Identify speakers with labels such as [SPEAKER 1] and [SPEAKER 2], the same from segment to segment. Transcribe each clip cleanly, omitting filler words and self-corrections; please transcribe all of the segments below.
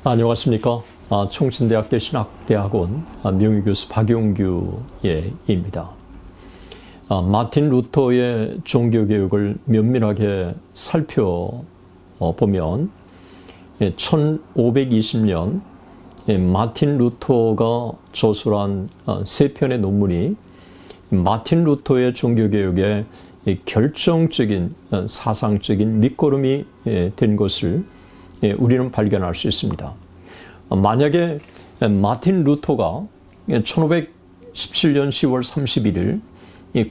[SPEAKER 1] 안녕하십니까. 총신대학교 신학대학원 명예교수 박용규입니다. 마틴 루터의 종교개혁을 면밀하게 살펴보면 1520년 마틴 루터가 저술한 세 편의 논문이 마틴 루터의 종교개혁의 결정적인 사상적인 밑거름이 된 것을 우리는 발견할 수 있습니다. 만약에 마틴 루터가 1517년 10월 31일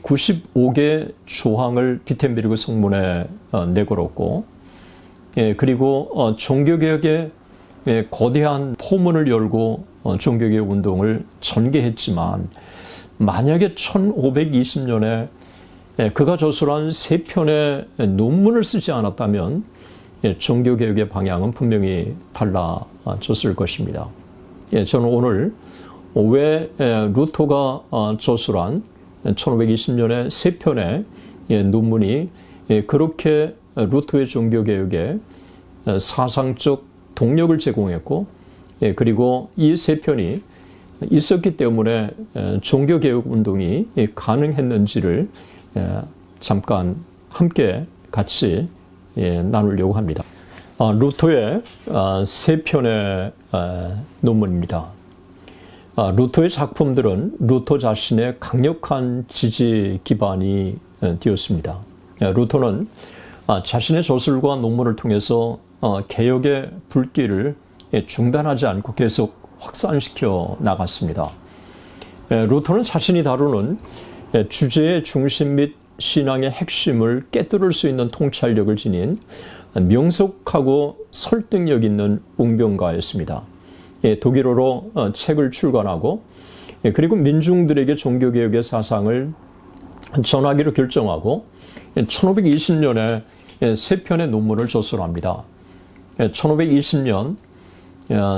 [SPEAKER 1] 95개 조항을 비텐베르그 성문에 내걸었고, 그리고 종교개혁의 거대한 포문을 열고 종교개혁 운동을 전개했지만, 만약에 1520년에 그가 저술한 세 편의 논문을 쓰지 않았다면 종교개혁의 방향은 분명히 달라졌을 것입니다. 저는 오늘 왜 루터가 저술한 1520년의 세 편의 논문이 그렇게 루터의 종교개혁에 사상적 동력을 제공했고, 그리고 이 세 편이 있었기 때문에 종교개혁 운동이 가능했는지를 잠깐 함께 같이 나누려고 합니다. 루터의 세 편의 논문입니다. 루터의 작품들은 루터 자신의 강력한 지지 기반이 되었습니다. 루터는 자신의 저술과 논문을 통해서 개혁의 불길을 중단하지 않고 계속 확산시켜 나갔습니다. 루터는 자신이 다루는 주제의 중심 및 신앙의 핵심을 꿰뚫을 수 있는 통찰력을 지닌 명석하고 설득력 있는 웅변가였습니다. 독일어로 책을 출간하고, 그리고 민중들에게 종교개혁의 사상을 전하기로 결정하고 1520년에 세 편의 논문을 저술합니다. 1520년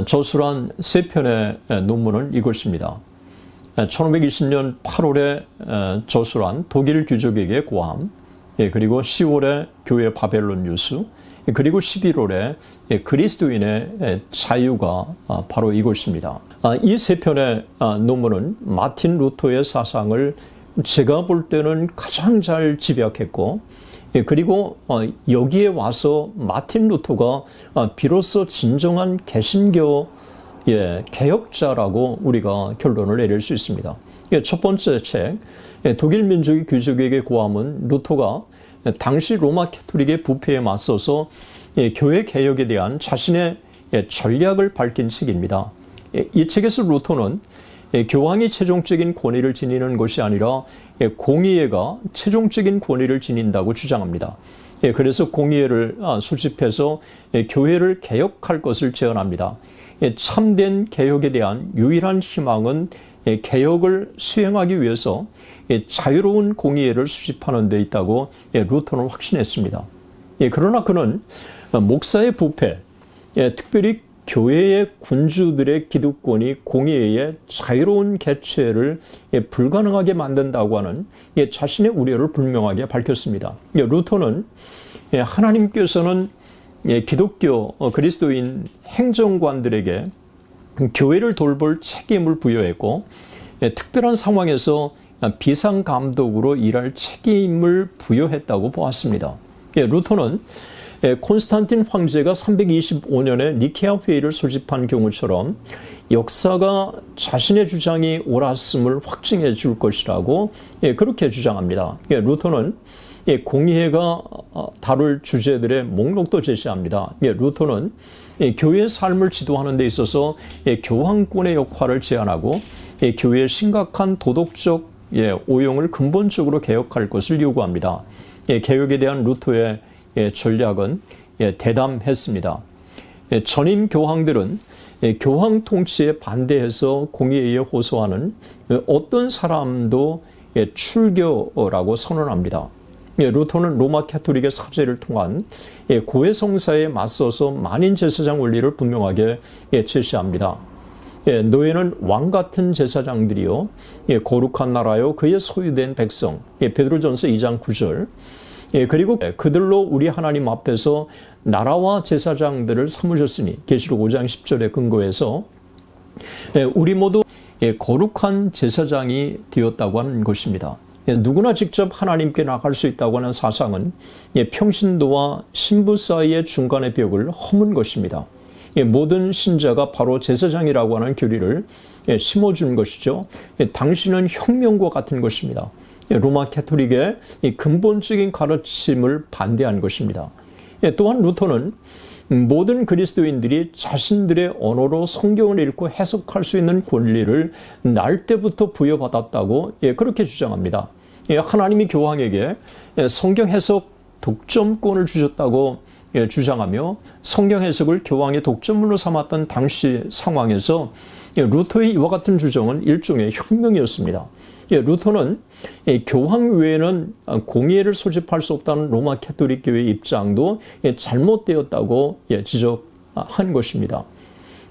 [SPEAKER 1] 저술한 세 편의 논문은 이것입니다. 1520년 8월에 저술한 독일 귀족에게 고함, 그리고 10월에 교회 바벨론 뉴스, 그리고 11월에 그리스도인의 자유가 바로 이것입니다. 이 세 편의 논문은 마틴 루터의 사상을 제가 볼 때는 가장 잘 집약했고, 그리고 여기에 와서 마틴 루터가 비로소 진정한 개신교 개혁자라고 우리가 결론을 내릴 수 있습니다. 첫 번째 책, 독일 민족의 귀족에게 고함은 루터가 당시 로마 캐토릭의 부패에 맞서서 교회 개혁에 대한 자신의 전략을 밝힌 책입니다. 이 책에서 루터는 교황이 최종적인 권위를 지니는 것이 아니라 공의회가 최종적인 권위를 지닌다고 주장합니다. 그래서 공의회를 수집해서 교회를 개혁할 것을 제언합니다. 참된 개혁에 대한 유일한 희망은 개혁을 수행하기 위해서 자유로운 공의회를 수집하는 데 있다고 루터는 확신했습니다. 그러나 그는 목사의 부패, 특별히 교회의 군주들의 기득권이 공의회의 자유로운 개최를 불가능하게 만든다고 하는 자신의 우려를 분명하게 밝혔습니다. 루터는 하나님께서는 기독교 그리스도인 행정관들에게 교회를 돌볼 책임을 부여했고, 특별한 상황에서 비상감독으로 일할 책임을 부여했다고 보았습니다. 루터는 콘스탄틴 황제가 325년에 니케아 회의를 소집한 경우처럼 역사가 자신의 주장이 옳았음을 확증해 줄 것이라고 그렇게 주장합니다. 루터는 공의회가 다룰 주제들의 목록도 제시합니다. 루터는 교회의 삶을 지도하는 데 있어서 교황권의 역할을 제안하고, 교회의 심각한 도덕적 오용을 근본적으로 개혁할 것을 요구합니다. 개혁에 대한 루터의 전략은 대담했습니다. 전임 교황들은 교황 통치에 반대해서 공의회에 호소하는 어떤 사람도 출교라고 선언합니다. 루터는 로마 캐토릭의 사제를 통한 고해 성사에 맞서서 만인 제사장 원리를 분명하게 제시합니다. 너희는 왕 같은 제사장들이요 거룩한 나라요 그의 소유된 백성. 베드로전서 2장 9절. 그리고 그들로 우리 하나님 앞에서 나라와 제사장들을 삼으셨으니 계시록 5장 10절에 근거해서 우리 모두 거룩한 제사장이 되었다고 하는 것입니다. 누구나 직접 하나님께 나갈 수 있다고 하는 사상은 평신도와 신부 사이의 중간의 벽을 허문 것입니다. 모든 신자가 바로 제사장이라고 하는 교리를 심어준 것이죠. 당시는 혁명과 같은 것입니다. 로마 캐토릭의 근본적인 가르침을 반대한 것입니다. 또한 루터는 모든 그리스도인들이 자신들의 언어로 성경을 읽고 해석할 수 있는 권리를 날 때부터 부여받았다고 그렇게 주장합니다. 하나님이 교황에게 성경 해석 독점권을 주셨다고 주장하며 성경 해석을 교황의 독점으로 삼았던 당시 상황에서 루터의 이와 같은 주장은 일종의 혁명이었습니다. 루터는 교황 외에는 공의회를 소집할 수 없다는 로마 캐토릭 교회의 입장도 잘못되었다고 지적한 것입니다.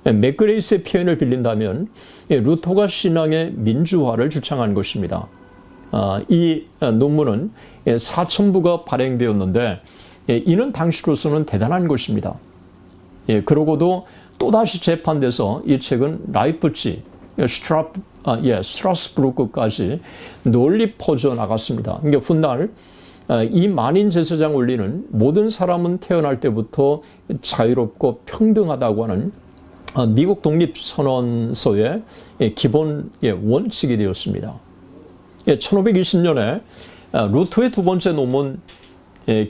[SPEAKER 1] 맥그레이스의 표현을 빌린다면 루터가 신앙의 민주화를 주창한 것입니다. 이 논문은 사천부가 발행되었는데 이는 당시로서는 대단한 것입니다. 그러고도 또다시 재판돼서 이 책은 라이프치, 스트라스부르크까지 널리 퍼져나갔습니다. 그러니까 훗날 이 만인 제사장 원리는 모든 사람은 태어날 때부터 자유롭고 평등하다고 하는 미국 독립선언서의 기본 원칙이 되었습니다. 1520년에 루터의 두 번째 논문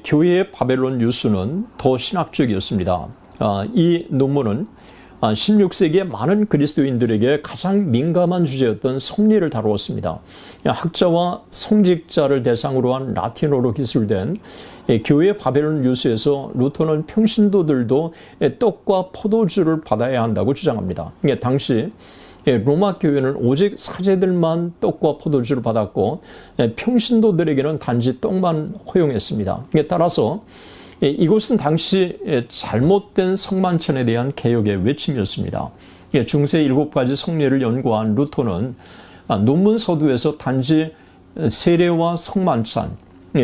[SPEAKER 1] 교회의 바벨론 유수는 더 신학적이었습니다. 이 논문은 16세기의 많은 그리스도인들에게 가장 민감한 주제였던 성리를 다루었습니다. 학자와 성직자를 대상으로 한 라틴어로 기술된 교회 바벨론 유수에서 루터는 평신도들도 떡과 포도주를 받아야 한다고 주장합니다. 당시 로마 교회는 오직 사제들만 떡과 포도주를 받았고 평신도들에게는 단지 떡만 허용했습니다. 따라서 이것은 당시 잘못된 성만찬에 대한 개혁의 외침이었습니다. 중세 7가지 성례를 연구한 루터는 논문 서두에서 단지 세례와 성만찬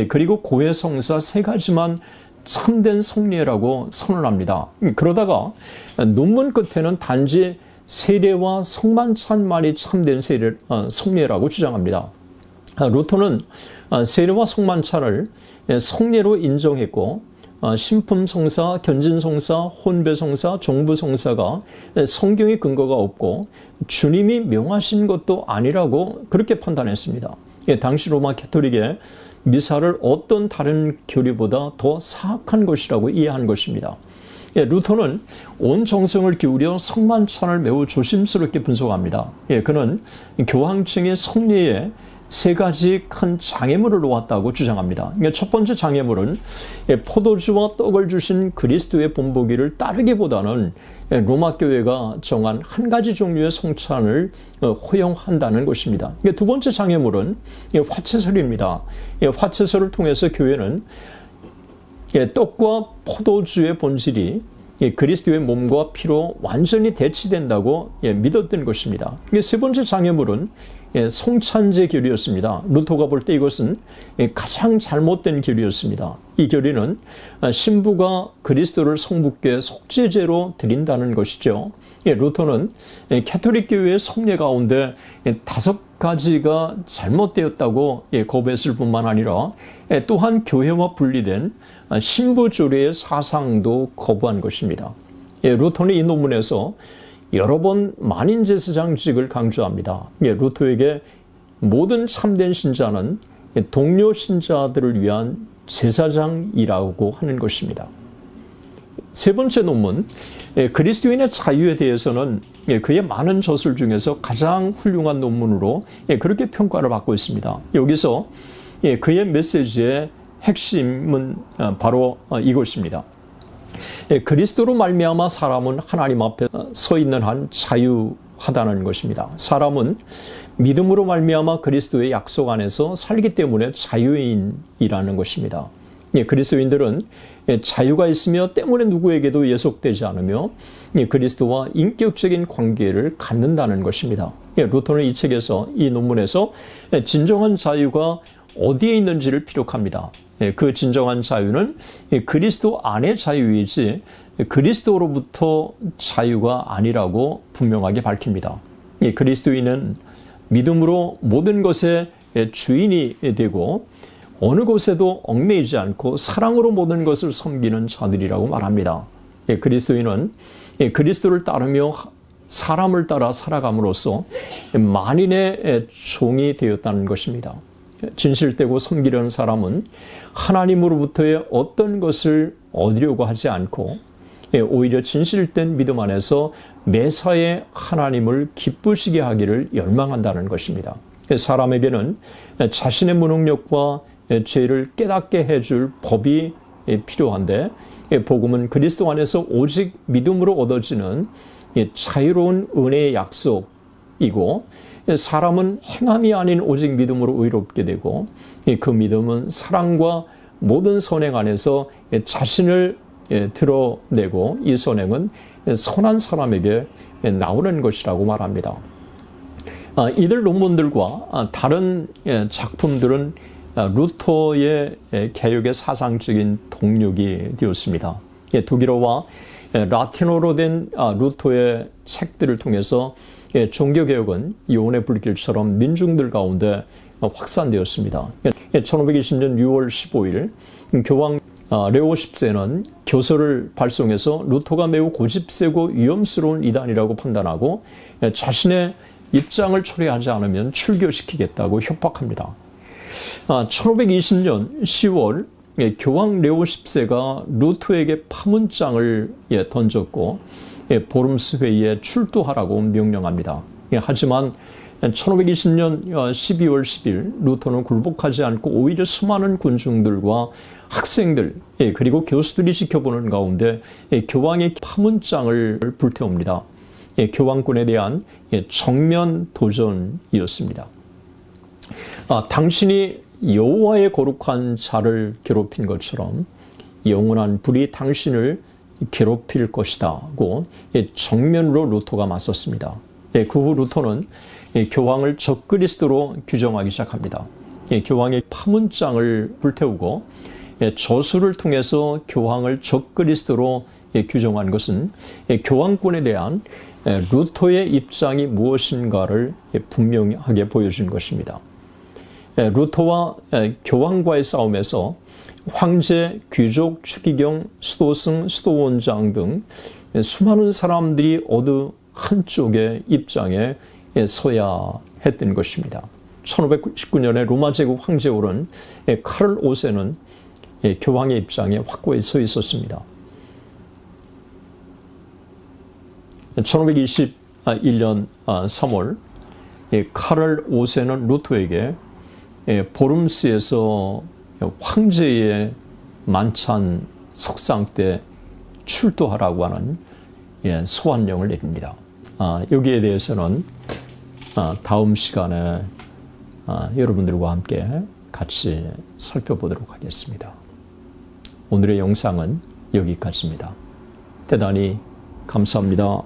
[SPEAKER 1] 그리고 고해성사 3가지만 참된 성례라고 선언합니다. 그러다가 논문 끝에는 단지 세례와 성만찬만이 참된 성례라고 주장합니다. 루터는 세례와 성만찬을 성례로 인정했고 신품성사, 견진성사, 혼배성사, 종부성사가 성경의 근거가 없고 주님이 명하신 것도 아니라고 그렇게 판단했습니다. 당시 로마 캐토릭의 미사를 어떤 다른 교리보다 더 사악한 것이라고 이해한 것입니다. 루터는 온 정성을 기울여 성만찬을 매우 조심스럽게 분석합니다. 그는 교황청의 성례에 3가지 큰 장애물을 놓았다고 주장합니다. 첫 번째 장애물은 포도주와 떡을 주신 그리스도의 본보기를 따르기보다는 로마 교회가 정한 한 가지 종류의 성찬을 허용한다는 것입니다. 두 번째 장애물은 화채설입니다. 화채설을 통해서 교회는 떡과 포도주의 본질이 그리스도의 몸과 피로 완전히 대치된다고 믿었던 것입니다. 세 번째 장애물은 성찬제 교리였습니다. 루터가 볼 때 이것은 가장 잘못된 교리였습니다. 이 교리는 신부가 그리스도를 성부께 속죄제로 드린다는 것이죠. 루터는 캐토릭 교회의 성례 가운데 5가지가 잘못되었다고 거부했을 뿐만 아니라 또한 교회와 분리된 신부조례의 사상도 거부한 것입니다. 루터는 이 논문에서 여러 번 만인 제사장직을 강조합니다. 루터에게 모든 참된 신자는 동료 신자들을 위한 제사장이라고 하는 것입니다. 세 번째 논문, 그리스도인의 자유에 대해서는 그의 많은 저술 중에서 가장 훌륭한 논문으로 그렇게 평가를 받고 있습니다. 여기서 그의 메시지의 핵심은 바로 이것입니다. 그리스도로 말미암아 사람은 하나님 앞에 서 있는 한 자유하다는 것입니다. 사람은 믿음으로 말미암아 그리스도의 약속 안에서 살기 때문에 자유인이라는 것입니다. 그리스도인들은 자유가 있으며 때문에 누구에게도 예속되지 않으며 그리스도와 인격적인 관계를 갖는다는 것입니다. 루터는 이 책에서 이 논문에서 진정한 자유가 어디에 있는지를 피력합니다. 그 진정한 자유는 그리스도 안의 자유이지 그리스도로부터 자유가 아니라고 분명하게 밝힙니다. 그리스도인은 믿음으로 모든 것의 주인이 되고 어느 곳에도 얽매이지 않고 사랑으로 모든 것을 섬기는 자들이라고 말합니다. 그리스도인은 그리스도를 따르며 사람을 따라 살아감으로써 만인의 종이 되었다는 것입니다. 진실되고 섬기려는 사람은 하나님으로부터의 어떤 것을 얻으려고 하지 않고 오히려 진실된 믿음 안에서 매사에 하나님을 기쁘시게 하기를 열망한다는 것입니다. 사람에게는 자신의 무능력과 죄를 깨닫게 해줄 법이 필요한데 복음은 그리스도 안에서 오직 믿음으로 얻어지는 자유로운 은혜의 약속이고 사람은 행함이 아닌 오직 믿음으로 의롭게 되고 그 믿음은 사랑과 모든 선행 안에서 자신을 드러내고 이 선행은 선한 사람에게 나오는 것이라고 말합니다. 이들 논문들과 다른 작품들은 루터의 개혁의 사상적인 동력이 되었습니다. 독일어와 라틴어로 된 루터의 책들을 통해서 종교개혁은 요원의 불길처럼 민중들 가운데 확산되었습니다. 1520년 6월 15일 교황 레오 10세는 교서를 발송해서 루터가 매우 고집세고 위험스러운 이단이라고 판단하고 자신의 입장을 초래하지 않으면 출교시키겠다고 협박합니다. 1520년 10월 교황 레오 10세가 루터에게 파문장을 던졌고 보름스 회의에 출두하라고 명령합니다. 하지만 1520년 12월 10일 루터는 굴복하지 않고 오히려 수많은 군중들과 학생들 그리고 교수들이 지켜보는 가운데 교황의 파문장을 불태웁니다. 교황권에 대한 정면 도전이었습니다. 당신이 여호와의 거룩한 자를 괴롭힌 것처럼 영원한 불이 당신을 괴롭힐 것이다고 정면으로 루터가 맞섰습니다. 그 후 루터는 교황을 적그리스도로 규정하기 시작합니다. 교황의 파문장을 불태우고 저수를 통해서 교황을 적그리스도로 규정한 것은 교황권에 대한 루터의 입장이 무엇인가를 분명하게 보여준 것입니다. 루터와 교황과의 싸움에서 황제, 귀족, 추기경, 수도승, 수도원장 등 수많은 사람들이 어느 한쪽의 입장에 서야 했던 것입니다. 1519년에 로마 제국 황제에 오른 카를 5세는 교황의 입장에 확고히 서 있었습니다. 1521년 3월 카를 5세는 루터에게 보름스에서 황제의 만찬 석상 때 출두하라고 하는 소환령을 내립니다. 여기에 대해서는 다음 시간에 여러분들과 함께 같이 살펴보도록 하겠습니다. 오늘의 영상은 여기까지입니다. 대단히 감사합니다.